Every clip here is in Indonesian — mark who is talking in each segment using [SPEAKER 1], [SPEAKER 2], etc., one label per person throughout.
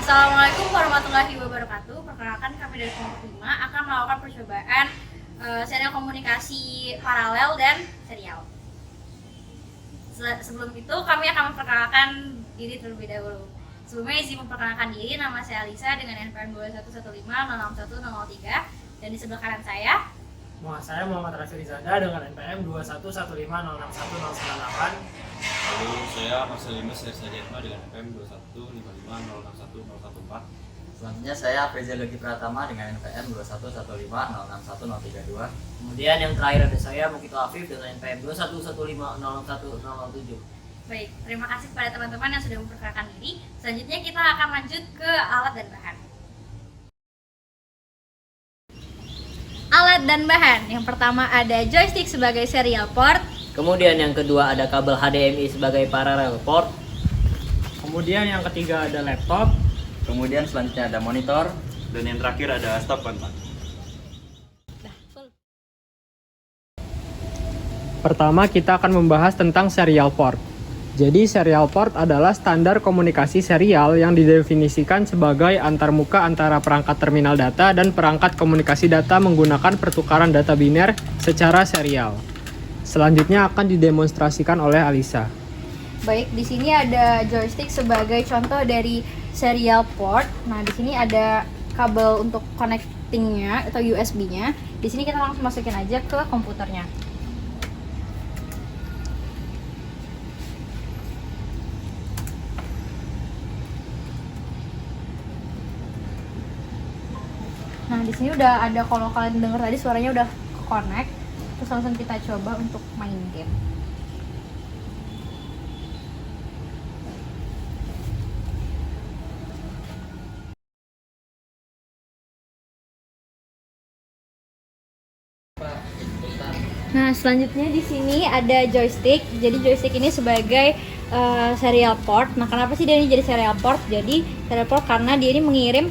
[SPEAKER 1] Assalamualaikum warahmatullahi wabarakatuh. Perkenalkan, kami dari kelompok 5 akan melakukan percobaan serial komunikasi paralel dan serial. Sebelum itu kami akan memperkenalkan diri terlebih dahulu. Sebelumnya izin memperkenalkan diri, nama saya Alisa dengan NPM 211506103, dan di sebelah kanan saya
[SPEAKER 2] Saya Muhammad Rafi Rizada dengan NPM 211506198.
[SPEAKER 3] Lalu saya Marcelinus Sersajetma dengan NPM 215506114.
[SPEAKER 4] Selanjutnya saya Feza Luki Pratama dengan NPM 211506132.
[SPEAKER 5] Kemudian yang terakhir ada saya Mukito Afif dengan NPM 211506107.
[SPEAKER 1] Baik, terima kasih kepada teman-teman yang sudah memperkenalkan diri. Selanjutnya kita akan lanjut ke alat dan bahan. Alat dan bahan. Yang pertama ada joystick sebagai serial port.
[SPEAKER 5] Kemudian yang kedua ada kabel HDMI sebagai parallel port.
[SPEAKER 2] Kemudian yang ketiga ada laptop.
[SPEAKER 4] Kemudian selanjutnya ada monitor.
[SPEAKER 3] Dan yang terakhir ada stop kontak.
[SPEAKER 2] Pertama kita akan membahas tentang serial port. Jadi serial port adalah standar komunikasi serial yang didefinisikan sebagai antarmuka antara perangkat terminal data dan perangkat komunikasi data menggunakan pertukaran data biner secara serial. Selanjutnya akan didemonstrasikan oleh Alisa.
[SPEAKER 1] Baik, di sini ada joystick sebagai contoh dari serial port. Nah, di sini ada kabel untuk connectingnya atau USB-nya. Di sini kita langsung masukin aja ke komputernya. Nah, di sini udah ada, kalau kalian dengar tadi suaranya udah connect. Terus langsung kita coba untuk main game. Nah, selanjutnya di sini ada joystick. Jadi joystick ini sebagai serial port. Nah, kenapa sih dia ini jadi serial port? Jadi serial port karena dia ini mengirim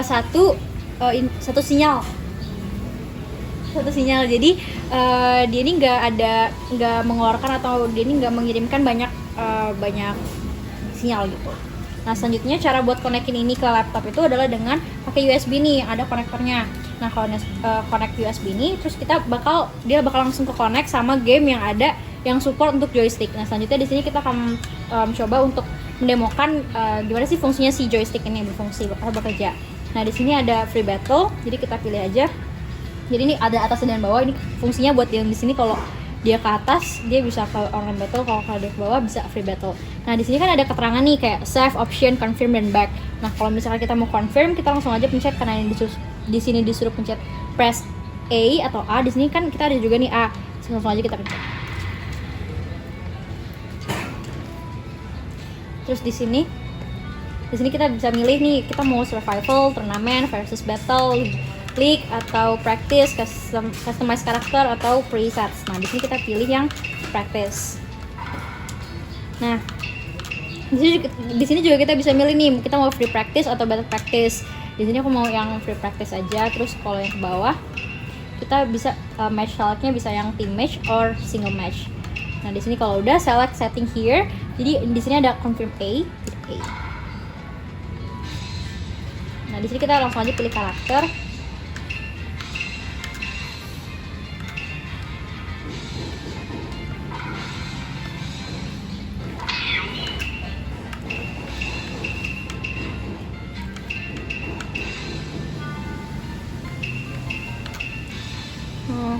[SPEAKER 1] satu sinyal. Jadi dia ini nggak mengeluarkan atau dia ini nggak mengirimkan banyak sinyal gitu. Nah, selanjutnya cara buat konekin ini ke laptop itu adalah dengan pakai USB nih, yang ada konektornya. Nah, kalau connect USB ini, terus dia bakal langsung ke connect sama game yang ada yang support untuk joystick. Nah, selanjutnya di sini kita akan coba untuk mendemokan gimana sih fungsinya si joystick ini berfungsi atau bekerja. Nah, di sini ada free battle, jadi kita pilih aja. Jadi ini ada atas dan bawah. Ini fungsinya buat yang di sini, kalau dia ke atas dia bisa ke online battle, kalau dia ke bawah bisa free battle. Nah, di sini kan ada keterangan nih kayak save, option, confirm, dan back. Nah, kalau misalnya kita mau confirm, kita langsung aja pencet, karena ini di sini disuruh pencet press A atau A. Di sini kan kita ada juga nih A. Langsung aja kita pencet. Terus di sini kita bisa milih nih, kita mau survival, turnamen, versus battle, league, atau practice, customize karakter, atau presets. Nah, di sini kita pilih yang practice. Nah, di sini juga kita bisa milih nih, kita mau free practice atau battle practice. Di sini aku mau yang free practice aja. Terus kalau yang ke bawah kita bisa match selectnya bisa yang team match or single match. Nah, di sini kalau udah select setting here, jadi di sini ada confirm A. Nah, di sini kita langsung aja pilih karakter.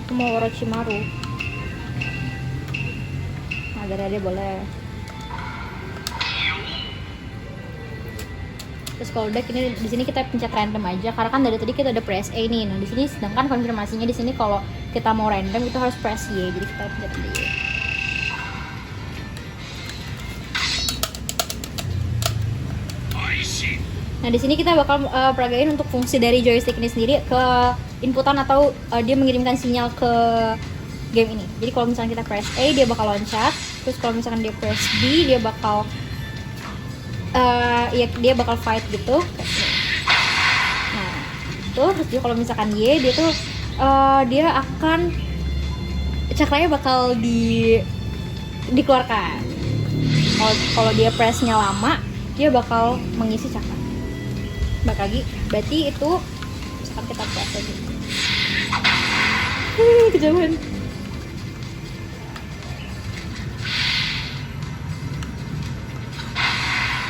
[SPEAKER 1] Aku mau Orochimaru. Nah, dari dia boleh. Terus kalau udah di sini kita pencet random aja, karena kan dari tadi kita ada press A nih. Nah, di sini sedangkan konfirmasinya di sini kalau kita mau random itu harus press Y. Jadi kita pencet Y. Nah, di sini kita bakal peragain untuk fungsi dari joystick ini sendiri ke inputan atau dia mengirimkan sinyal ke game ini. Jadi kalau misalnya kita press A, dia bakal loncat. Terus kalau misalkan dia press B, dia bakal dia bakal fight gitu. Nah, itu terus dia kalau misalkan Y, dia tuh dia akan cakranya bakal dikeluarkan. Kalau dia pressnya lama, dia bakal mengisi cakra. balik lagi. Berarti itu misalkan kita press lagi. Kejauhan.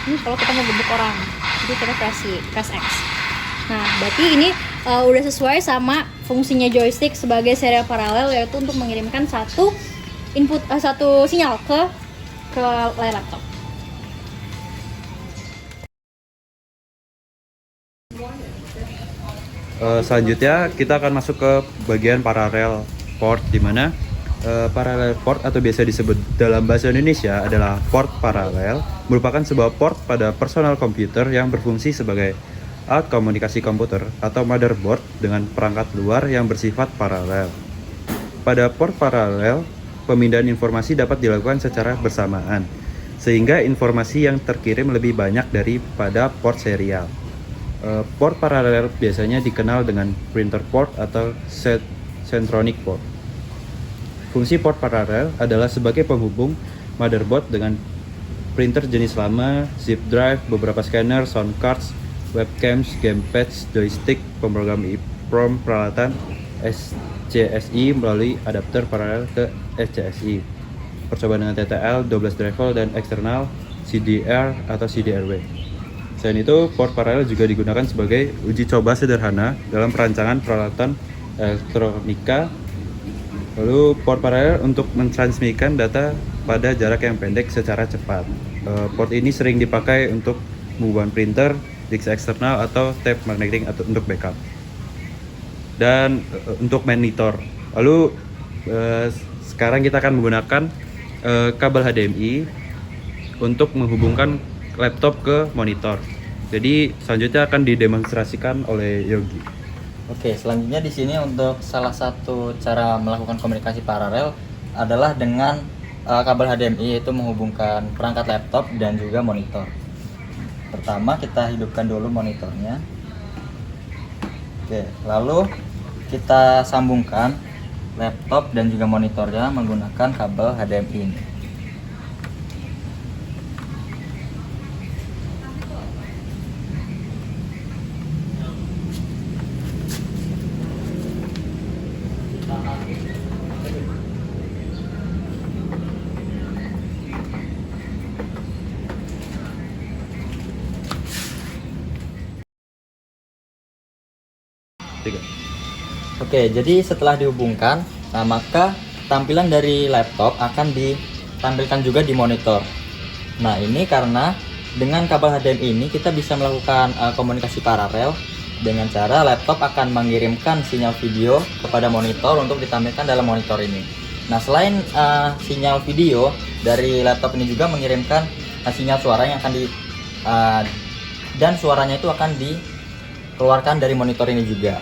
[SPEAKER 1] Ini kalau kita mau gebuk orang, jadi kita press X. Nah, berarti ini udah sesuai sama fungsinya joystick sebagai serial paralel, yaitu untuk mengirimkan satu sinyal ke layar laptop.
[SPEAKER 6] Selanjutnya kita akan masuk ke bagian parallel port, di mana parallel port atau biasa disebut dalam bahasa Indonesia adalah port paralel, merupakan sebuah port pada personal komputer yang berfungsi sebagai alat komunikasi komputer atau motherboard dengan perangkat luar yang bersifat paralel. Pada port paralel, pemindahan informasi dapat dilakukan secara bersamaan, sehingga informasi yang terkirim lebih banyak daripada port serial. Port paralel biasanya dikenal dengan printer port atau centronic port. Fungsi port paralel adalah sebagai penghubung motherboard dengan printer jenis lama, zip drive, beberapa scanner, sound cards, webcams, gamepads, joystick, pemrogram EEPROM, peralatan SCSI melalui adapter paralel ke SCSI. Percobaan dengan TTL, 12 drive dan eksternal CDR atau CDRW. Selain itu, port paralel juga digunakan sebagai uji coba sederhana dalam perancangan peralatan elektronika. Lalu port paralel untuk mentransmisikan data pada jarak yang pendek secara cepat. Port ini sering dipakai untuk pembuatan printer, disk eksternal atau tape magnetic atau untuk backup. Dan untuk monitor. Lalu sekarang kita akan menggunakan kabel HDMI untuk menghubungkan laptop ke monitor. Jadi selanjutnya akan didemonstrasikan oleh Yogi.
[SPEAKER 4] Oke, selanjutnya di sini untuk salah satu cara melakukan komunikasi paralel adalah dengan kabel HDMI, yaitu menghubungkan perangkat laptop dan juga monitor. Pertama kita hidupkan dulu monitornya. Oke, lalu kita sambungkan laptop dan juga monitornya menggunakan kabel HDMI ini. Oke, jadi setelah dihubungkan, nah maka tampilan dari laptop akan ditampilkan juga di monitor. Nah, ini karena dengan kabel HDMI ini kita bisa melakukan komunikasi paralel dengan cara laptop akan mengirimkan sinyal video kepada monitor untuk ditampilkan dalam monitor ini. Nah, selain sinyal video dari laptop ini juga mengirimkan sinyal suara yang akan dan suaranya itu akan dikeluarkan dari monitor ini juga.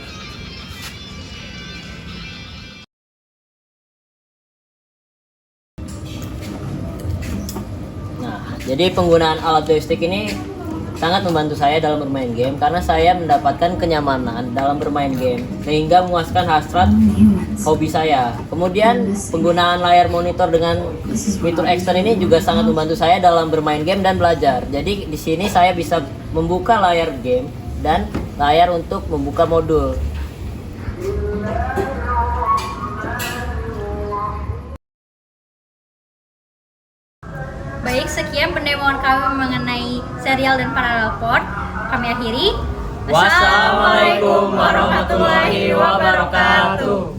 [SPEAKER 5] Jadi penggunaan alat joystick ini sangat membantu saya dalam bermain game karena saya mendapatkan kenyamanan dalam bermain game sehingga memuaskan hasrat hobi saya. Kemudian penggunaan layar monitor dengan fitur ekstern ini juga sangat membantu saya dalam bermain game dan belajar. Jadi di sini saya bisa membuka layar game dan layar untuk membuka modul.
[SPEAKER 1] Baik, sekian pendemoan kami mengenai serial dan parallel port. Kami akhiri.
[SPEAKER 5] Wassalamualaikum warahmatullahi wabarakatuh.